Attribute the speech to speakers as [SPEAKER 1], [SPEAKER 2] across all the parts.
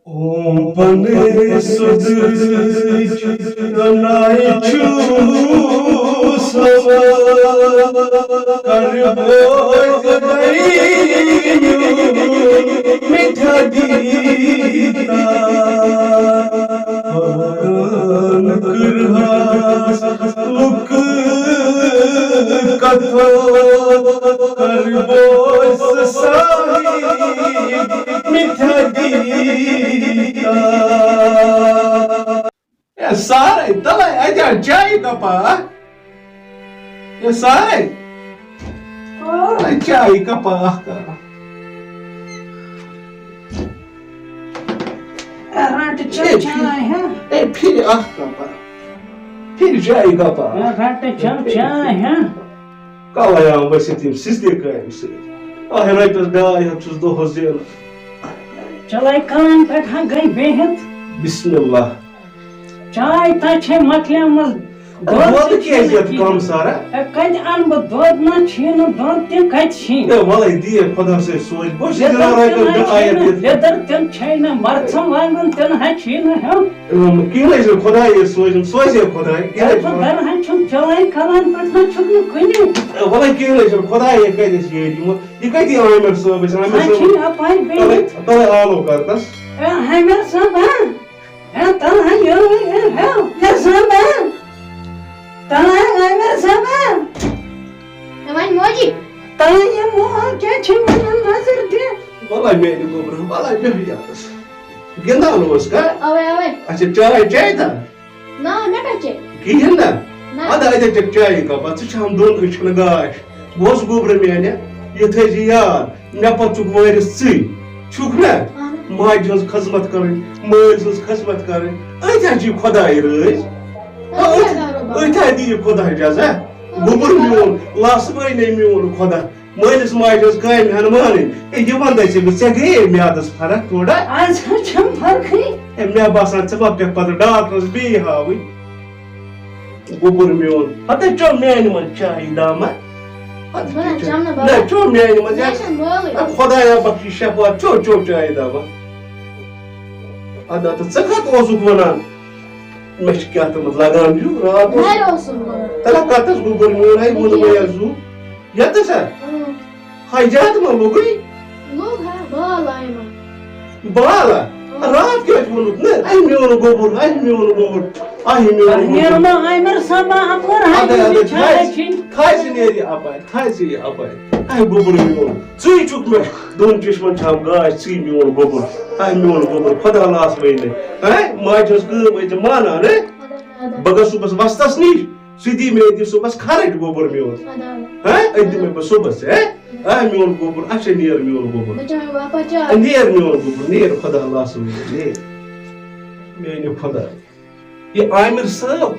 [SPEAKER 1] Om pane sudich anai chu sama karboy zadainu mitha dita haran kurhas luk katha karboy sahi mitha dita. Ya Sarai, tala aja chai kapa. Ya Sarai. Ay chai kapa ka.
[SPEAKER 2] Rant chai hai.
[SPEAKER 1] Phir kapa. Phir chai kapa.
[SPEAKER 2] Rant chai hai.
[SPEAKER 1] Kala ya basit siz de kaymışsınız. Ahiraytas dai hapsız do hozela.
[SPEAKER 2] Chalai kalan petha gai behet.
[SPEAKER 1] Bismillah.
[SPEAKER 2] Chai ta chhe maklyamas.
[SPEAKER 1] Dod ki eziyet kam Sara?
[SPEAKER 2] Kad an bu dod na chhin dod te kad chin.
[SPEAKER 1] Ya vallahi diye kadar se soy. Boş yere arayıp bir ayet et.
[SPEAKER 2] Ledar ten chayna martsam vangun ten ha chin ha.
[SPEAKER 1] Kile je Khuday soyum soyje Khuday.
[SPEAKER 2] Dar han chum chalai kalan petha chuknu kuni.
[SPEAKER 1] Vallahi kile je Khuday kaydes yeri mo. Yikadi aymer sobe sana
[SPEAKER 2] Ha
[SPEAKER 1] mesela.
[SPEAKER 2] chin apay behet.
[SPEAKER 1] Tala alo kardeş.
[SPEAKER 2] Hamer sabah. Tal ha yor ha. Ya sabah. Tal hamer sabah.
[SPEAKER 3] Aman moji.
[SPEAKER 2] Tal ya mo kya chin nazar de.
[SPEAKER 1] Vallahi beni gobra. Vallahi bir yaptız. Genda olmaz ka?
[SPEAKER 3] Ave.
[SPEAKER 1] Açık çay da.
[SPEAKER 3] Na ne kaçı?
[SPEAKER 1] Kiyenna.
[SPEAKER 3] Na.
[SPEAKER 1] Ada ayda çay ka. Batı çam don üçüne gaş. Boz gobra mene. Yeteci ya. Ne patuk var sı. Çukna. Majaz xizmat karın. Majaz xizmat karın. Aytacı Khuday rız. Aytacı Khuday jaza. Gobur miyon. Las bayne miyon Khuday. Majaz majaz kaym hanmanin. Yaman da se sege miadas farak thoda.
[SPEAKER 2] Az chum farkhi.
[SPEAKER 1] Me basan sabab ke padar doctors bi hawi. Gobur miyon. Hatta çom meni man çay dama.
[SPEAKER 3] Bana camla baba.
[SPEAKER 1] Ne çom meni man ya.
[SPEAKER 3] Yaşan böyle.
[SPEAKER 1] Khudaya bakshi şefa çok çay dama. Ada sakat ozuk vanan. Meşkiyatımız lagan ju rahat.
[SPEAKER 3] Her olsun bana.
[SPEAKER 1] Tala katas gobur miyon ay bunu beyazu. Yatta sa. Hayjat mı bugün?
[SPEAKER 3] Look ha bağlayma.
[SPEAKER 1] Bala. Rahat geç bunu. Ne? Ay miyon gobur. Ay miyon gobur. Ay miyon gobur.
[SPEAKER 2] Nirma aymer sabah aplar
[SPEAKER 1] Hadi
[SPEAKER 2] hay chai chin.
[SPEAKER 1] Kaysi neri apay, kaysi apay. Ay gobur miyon. Suy çukma. Don çeşman çam gay, suy miyon gobur. Ay miyon gobur. Khada las beyne. Ay majos gı beyce mana ne? Baga subas vastas ni. Sidi me di subas kharet gobur miyon. Ay edi me subas ay miyon gobur. Aşe niyer miyon gobur.
[SPEAKER 3] Bacağım bapaca.
[SPEAKER 1] Niyer miyon gobur. Niyer khada las beyne. Niyer. Meyni khada. Ye Aymir sahab.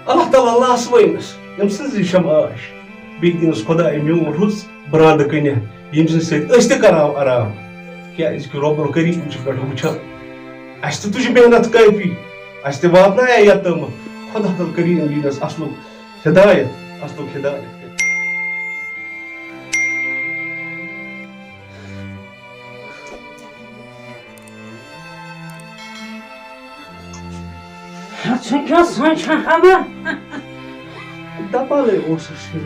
[SPEAKER 1] Allah Taala las beyne. Yamsız işam aş. Bildiğiniz Khuday miyon rus brand kine. Yemsin seyt işte karav aram. Kya iski Rabbul Karim uç pet uça. Aştı tuji mehnat kayfi. Aştı vatna ya yattım. Khuda Taala Karim dinas aslu hidayet. Aslu hidayet.
[SPEAKER 2] Çekya sancha hava.
[SPEAKER 1] Dapale olsa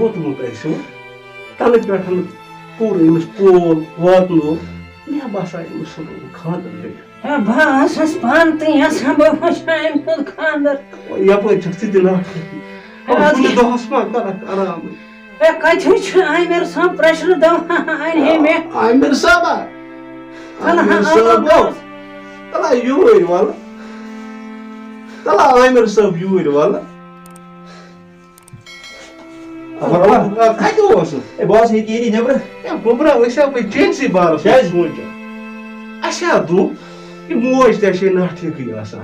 [SPEAKER 1] vot mu kaysı. Talı petan purimiz pol vatno. Ne basaymış onu kandır.
[SPEAKER 2] Basas panti ya sabah hoşayım kandar.
[SPEAKER 1] Yapay çıktı dinar. Bunu da hasma karak aram.
[SPEAKER 2] Kaçış aymer sam pressure da ay me.
[SPEAKER 1] Aymir sabah. Aymir sabah. Tala yuur valla. Tala Aymir sabah yuur valla. Ama hadi olsun.
[SPEAKER 4] Boss hit yeri ne bırak?
[SPEAKER 1] Ya bu bırak aşağı bir cinsi bağlı. Şez muca. Aşağı du. Bir muaj da şey nartı kıyasa.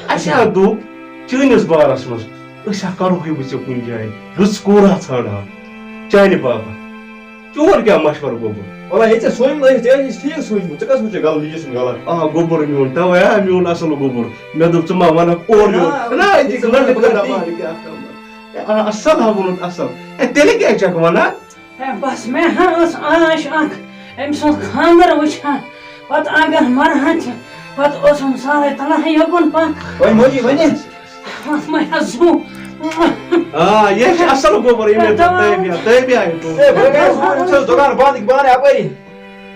[SPEAKER 1] Aşağı du. Çığınız bağlasınız. Aşağı karuhi bizi kunjay. Rus kura çağıra. Çayni baba. Çoğur kya maşvar gobu.
[SPEAKER 4] Valla hiç soyunma hiç ya hiç değil soyunma. Tıkas mı çakal diyeceksin galar.
[SPEAKER 1] Aha gobur miyon. Tava ya miyon asıl gobur. Medu tuma bana oruyor. Na hiç kılar da var ki akşam. Asal ha bunun asal. Deli gelecek bana.
[SPEAKER 2] Bas me has aş ak. Emson kandar uça. Pat agar marhat پتہٕ اوسُم سارے تلان یوکُن پکھ
[SPEAKER 4] وۄنۍ موجی وۄنۍ
[SPEAKER 2] اتھ ما زو
[SPEAKER 1] یہ اصل گوبر یہ تیبیا
[SPEAKER 4] اے بہٕ دُکان بنٛد بانہٕ اپٲری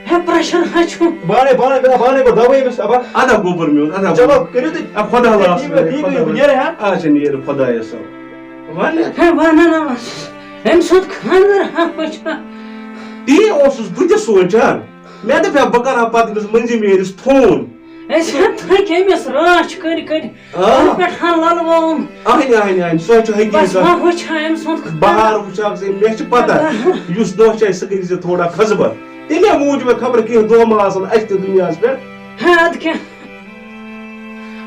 [SPEAKER 2] ہے پریشر ہچو
[SPEAKER 4] بانہٕ بانہٕ کو دبٲیی أمِس ابا
[SPEAKER 1] ادا گوبر میون ادا
[SPEAKER 4] چلو کٔرِو تُہۍ
[SPEAKER 1] خدا لاس
[SPEAKER 4] بہٕ نیرٕ ہا
[SPEAKER 1] اچھا نیر خدایس ون
[SPEAKER 2] ہے ونان أمۍ سُنٛد خانٛدر ہا وٕچھا
[SPEAKER 1] تی اوسُس بہٕ تہِ سونچان مےٚ دپیٛاو بہٕ کرٕ ہا پتہٕ أمِس مٔنزِم یٲرِس فون
[SPEAKER 2] أسۍ تھٔکۍ أمِس راچھ کٔرۍ پٮ۪ٹھ ہا للووُم
[SPEAKER 1] اہنہِ اہنہِ اہنہِ سۄ چھِ
[SPEAKER 2] بس
[SPEAKER 1] حقیٖقت
[SPEAKER 2] ما وٕچھا أمۍ سُنٛد
[SPEAKER 1] بہار وٕچھاکھ ژٕ مےٚ چھِ پتہ یُس دۄہ چھِ اَسہِ سُہ کٔرۍ زِ تھوڑا خزبت تمے موٗجوٗب خبر کینٛہہ دۄہ ما آسان اَسہِ تہِ دُنیاہس پٮ۪ٹھ
[SPEAKER 2] ہے اَدٕ کیٛاہ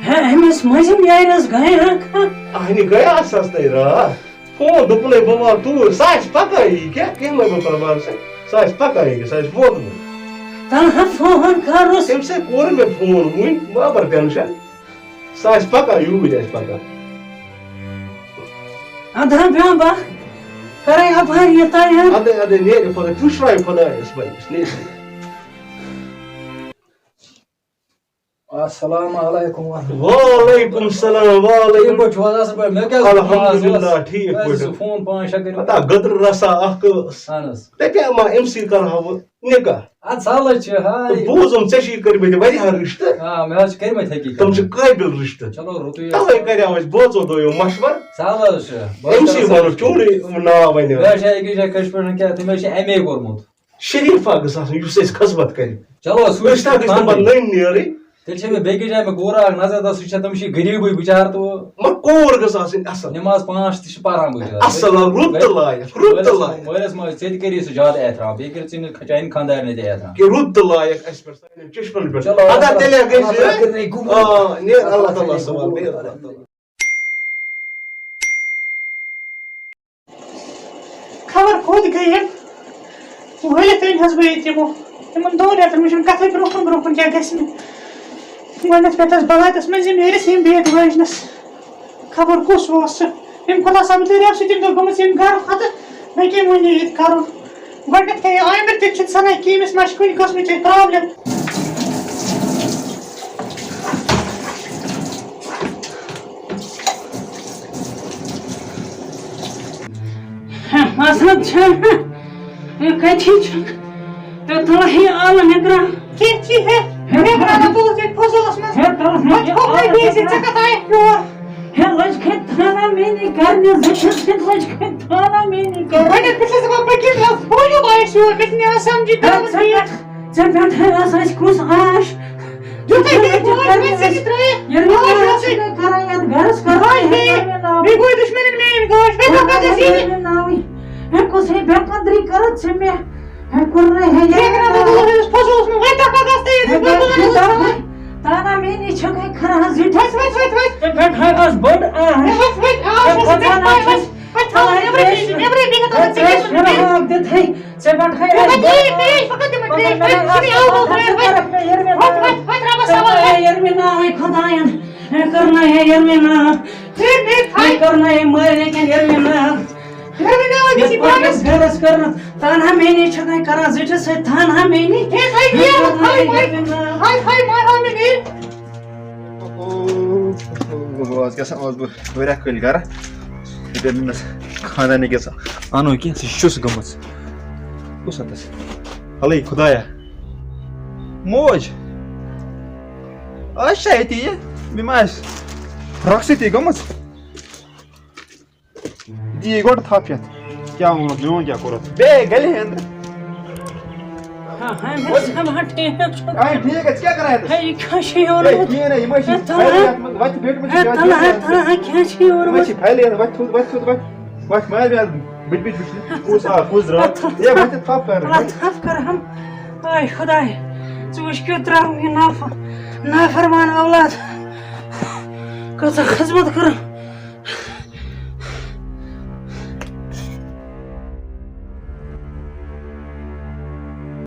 [SPEAKER 2] ہے أمِس مٔنٛزِم یارٮ۪س گٔے رکھا
[SPEAKER 1] اہنہِ گٔیاس تۄہہِ راتھ فون دوٚپُنے بہٕ واتہٕ توٗرۍ سۄ آسہِ پکایی کیٛاہ کینٛہہ مہ گوٚو پرواے سۄ آسہِ پکایی سۄ آسہِ ووتمُت
[SPEAKER 2] تنہا فون کروس
[SPEAKER 1] تمہِ سۭتۍ کوٚر مےٚ فون وٕنۍ بابر ٹٮ۪نشن سۄ آسہِ پکان یوٗرۍ آسہِ پکان
[SPEAKER 2] ادھا بیٚہہ بہٕ کرے اپٲرۍ یہِ تیار
[SPEAKER 1] اَدٕ اَدٕ نیرِ خۄدا پُشراے خۄدایس پنٛنِس نیرِ
[SPEAKER 5] السلام علیکم
[SPEAKER 1] وعلیکم السلام وعلیکم الحمدللہ ٹھیٖک پٲٹھۍ
[SPEAKER 5] فون 5-6 کٔرِو
[SPEAKER 1] پتہ گٔدٕر رسا اکھ ٲس
[SPEAKER 5] اہن حظ
[SPEAKER 1] دپیٛاو ما أمۍ سٕے کرہا بہٕ نِکاح
[SPEAKER 5] ادٕ سہلٕے چھِ ہاے
[SPEAKER 1] تہٕ بوٗزُم ژےٚ چھِی کٔرمٕتۍ واریاہ رِشتہٕ
[SPEAKER 5] آ مےٚ حظ چھِ کٔرمٕتۍ حقیٖقت
[SPEAKER 1] تِم چھِ قٲبِل رِشتہٕ
[SPEAKER 5] چلو رُتُے
[SPEAKER 1] تَوَے کریٛاو اَسہِ بٲژو دۄیو مشور
[SPEAKER 5] سہل حظ چھُ
[SPEAKER 1] أمۍ سٕے ووٚنُکھ چونُے ناو وَنہِ
[SPEAKER 5] مےٚ حظ چھِ أکِس جایہِ کٲشِر پٲٹھۍ کیٛاہ تٔمۍ حظ چھِ ایم اے کوٚرمُت
[SPEAKER 1] شریٖفا گٔژھ آسٕنۍ یُس اَسہِ خزمت کرِ
[SPEAKER 5] چلو سُہ
[SPEAKER 1] أسۍ تہِ گٔژھ نہٕ پتہٕ نٔنۍ نیرٕنۍ
[SPEAKER 5] تیٚلہِ چھِ مےٚ بیٚکِس جایہِ مےٚ کوٗر اکھ نظر تتھ سُہ چھِ تٔمِس چھِ غریٖبٕے بِچار تہٕ
[SPEAKER 1] مگر کوٗر گٔژھ آسٕنۍ اصٕل
[SPEAKER 5] نٮ۪ماز 5 تہِ چھِ پران بِچار
[SPEAKER 1] اصٕل رُت تہٕ لایق رُت تہٕ لایق
[SPEAKER 5] مٲلِس ماجہِ ژےٚ تہِ کٔری سُہ زیادٕ احترام بیٚیہِ کٔرۍ ژٕ چانہِ خانٛدارنہِ تہِ احترام
[SPEAKER 1] کہ رُت تہٕ لایق اَسہِ پٮ۪ٹھ سانٮ۪ن چشمن پٮ۪ٹھ
[SPEAKER 5] چلو
[SPEAKER 1] ادا تیٚلہِ گٔژھۍ نیر اللہ
[SPEAKER 5] اللہ
[SPEAKER 1] تعالیٰ سوال نیر اللہ تعالیٰ
[SPEAKER 6] خبر کوٚت گٔیہِ وٲلِتھ أنۍ حظ بہٕ ییٚتہِ تِمن 2 رٮ۪تن وٕچھُن کَتھٕے برونٛہہ کُن کیٛاہ گژھِ مےٚ گۄڈنٮ۪تھ پٮ۪ٹھ بَلاتَس منٛز یِم نیرِس یِم بیت وٲجنَس خبر کُس اوس سُہ أمۍ خۄدا صٲب دٔریاو سۭتۍ دۄہ گٔمٕژ ییٚمہِ گرٕ کھۄتہٕ مےٚ کیٚمۍ ووٚن یہِ ییٚتہِ کَرُن گۄڈنٮ۪تھ گٔے عامِر تہِ چھُنہٕ سَنان کہِ أمِس ما چھِ کُنہِ قٕسمٕچ پرٛابلِم
[SPEAKER 2] مسلہٕ چھُ یہِ کَتھی چھُ تہٕ تُل یہِ آلہٕ نِگراہ
[SPEAKER 6] کیٚنٛہہ چھِ ہے تُلُس ییٚتہِ فضوٗلَس منٛز
[SPEAKER 2] ہے تُل
[SPEAKER 6] وۄنۍ کھوٚورٕے بیٚیہِ ژےٚ کَتھ آیَکھ یور
[SPEAKER 2] ہے لٔج کھٔتۍ تھانا میٛٲنی کَرنہِ زٕٹھِس سۭتۍ لٔج کھٔتۍ تھانا میٛٲنی کَرنہِ
[SPEAKER 6] گۄڈنٮ۪تھ پٮ۪ٹھ چھَس دَپان پٔکِو بوٗزِو آیَس یور مےٚ چھِ نِوان سَمجھی
[SPEAKER 2] ژےٚ پٮ۪ٹھَے ٲس اَسہِ کُس آش
[SPEAKER 6] یُتھُے بیٚیہِ ژےٚ تہِ ترٛٲیِتھ
[SPEAKER 2] کران یَتھ گَرَس کران
[SPEAKER 6] بیٚیہِ گوٚو دُشمَنَن میٛٲنۍ گاش بیٚیہِ دۄہ کَتھ ٲسۍ
[SPEAKER 2] ہے کُسٕے بے قدری کٔرٕتھ ژٕ مےٚ ہے کوٚرنَے ہے
[SPEAKER 6] فضوٗلَس منٛز وۄنۍ دۄہ کَتھ
[SPEAKER 2] تانا میٛٲنی چھَکَے کھران زِٹھِس ژےٚ پٮ۪ٹھَے ٲس بٔڑ آش دِتھٕے ژےٚ پٮ۪ٹھَے یرمِناوٕے خۄدایَن ہے کٔرنَے ہے یرمِناو ہے کٔرنَے مٲلِکَن یرمِناو گَرَس کٔرنہٕ تانہا میٛٲنی چھَکَے کَران زِٹھِس سۭتۍ تانہا میٛٲنی
[SPEAKER 4] آز کیٛاہ سا اوس بہٕ واریاہ کٲلۍ گرٕ ییٚتہِ أمِس خانٛدارنہِ کیٛاہ سا اَنو کینٛہہ سُہ چھُس گٔمٕژ کُس اَتَس ہَلٕے خۄدایا موج آز چھا ییٚتی یہِ مےٚ ما آسہِ فراک سۭتی گٔمٕژ دِیہِ گۄڈٕ تھپھ یَتھ کیٛاہ ووٚنُتھ میون کیٛاہ کوٚرُتھ بیٚیہِ گَلہِ أنٛدرٕ ٹھیٖک ژٕ کیٛاہ کران
[SPEAKER 2] ہے یہِ کیٛاہ چھِ
[SPEAKER 4] کِہیٖنۍ نہٕ یِم ٲسۍ وَتہِ بیٖٹھمٕتۍ یِم چھِ پھَلہِ وَتہِ تھوٚد وَتہِ مالہِ مےٚ بٕتھِ وٕچھنہِ کُس آو کُس درٛاو ہے وَتہِ تھپھ کر
[SPEAKER 2] تھپھ کَرہم آے خۄداے ژٕ وٕچھ کیُتھ درٛاو یہِ نافرمان اولاد کۭژاہ خٔذمت کٔرٕم